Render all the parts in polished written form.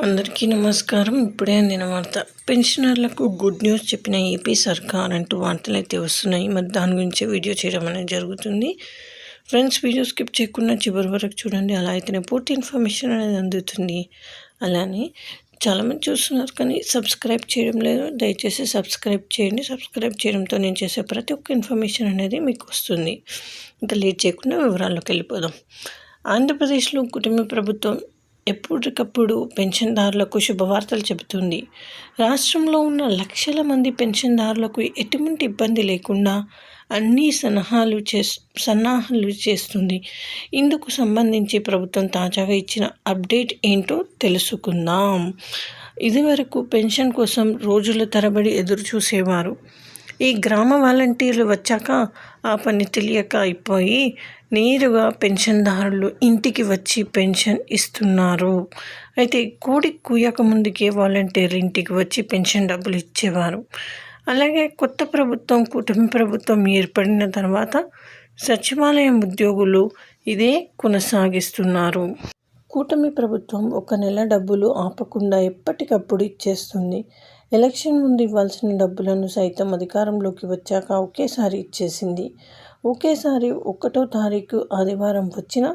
అందరికీ నమస్కారం. ఇప్పుడే అందిన వార్త. పెన్షనర్లకు గుడ్ న్యూస్ చెప్పిన ఏపీ సర్కార్ అంటూ వార్తలు అయితే వస్తున్నాయి. మరి దాని గురించి వీడియో చేయడం అనేది జరుగుతుంది. ఫ్రెండ్స్, వీడియో స్కిప్ చేయకుండా చివరి వరకు చూడండి. అలా అయితేనే పూర్తి ఇన్ఫర్మేషన్ అనేది అందుతుంది. అలానే చాలామంది చూస్తున్నారు కానీ సబ్స్క్రైబ్ చేయడం లేదు. దయచేసి సబ్స్క్రైబ్ చేయండి. సబ్స్క్రైబ్ చేయడంతో నేను చేసే ప్రతి ఒక్క ఇన్ఫర్మేషన్ అనేది మీకు వస్తుంది. ఇంకా లేట్ చేయకుండా వివరాల్లోకి వెళ్ళిపోదాం. ఆంధ్రప్రదేశ్లో కుటుంబ ప్రభుత్వం ఎప్పటికప్పుడు పెన్షన్దారులకు శుభవార్తలు చెబుతుంది. రాష్ట్రంలో ఉన్న లక్షల మంది పెన్షన్దారులకు ఎటువంటి ఇబ్బంది లేకుండా అన్ని సన్నాహాలు చేస్తుంది. ఇందుకు సంబంధించి ప్రభుత్వం తాజాగా ఇచ్చిన అప్డేట్ ఏంటో తెలుసుకుందాం. ఇదివరకు పెన్షన్ కోసం రోజుల తరబడి ఎదురు చూసేవారు. ఈ గ్రామ వాలంటీర్లు వచ్చాక ఆ పని తెలియక అయిపోయి నేరుగా పెన్షన్దారులు ఇంటికి వచ్చి పెన్షన్ ఇస్తున్నారు. అయితే కోడి కూయక ముందుకే వాలంటీర్లు ఇంటికి వచ్చి పెన్షన్ డబ్బులు ఇచ్చేవారు. అలాగే కొత్త ప్రభుత్వం కుటుంబ ప్రభుత్వం ఏర్పడిన తర్వాత సచివాలయం ఉద్యోగులు ఇదే కొనసాగిస్తున్నారు. కూటమి ప్రభుత్వం 1 నెల డబ్బులు ఆపకుండా ఎప్పటికప్పుడు ఇచ్చేస్తుంది. ఎలక్షన్ ముందు ఇవ్వాల్సిన డబ్బులను సైతం అధికారంలోకి వచ్చాక ఒకేసారి ఇచ్చేసింది. ఒకేసారి 1వ తారీఖు ఆదివారం వచ్చినా,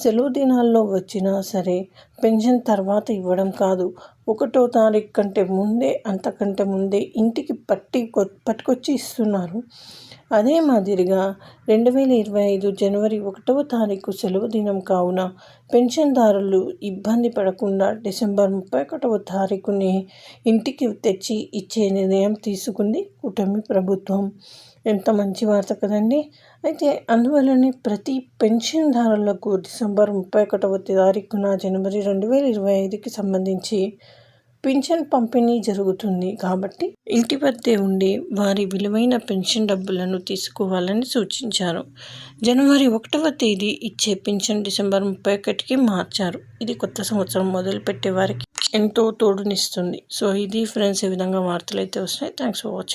సెలవు దినాల్లో వచ్చినా సరే పెన్షన్ తర్వాత ఇవ్వడం కాదు, 1వ తారీఖు కంటే ముందే, అంతకంటే ముందే ఇంటికి పట్టుకొచ్చి ఇస్తున్నారు. అదే మాదిరిగా 2025 జనవరి 1వ తారీఖు సెలవు దినం కావున పెన్షన్దారులు ఇబ్బంది పడకుండా డిసెంబర్ 31వ తారీఖుని ఇంటికి తెచ్చి ఇచ్చే నిర్ణయం తీసుకుంది కూటమి ప్రభుత్వం. ఎంత మంచి వార్త కదండి. అయితే అందువల్లనే ప్రతి పెన్షన్దారులకు డిసెంబర్ 31వ తారీఖున జనవరి 2025కి సంబంధించి పింఛన్ పంపిణీ జరుగుతుంది. కాబట్టి ఇంటి వద్దే ఉండి వారి విలువైన పెన్షన్ డబ్బులను తీసుకోవాలని సూచించారు. జనవరి 1వ తేదీ ఇచ్చే పింఛన్ డిసెంబర్ 31కి మార్చారు. ఇది కొత్త సంవత్సరం మొదలుపెట్టే వారికి ఎంతో తోడునిస్తుంది. సో ఇది ఫ్రెండ్స్, ఈ విధంగా వార్తలు అయితే వస్తున్నాయి. Thanks for watching.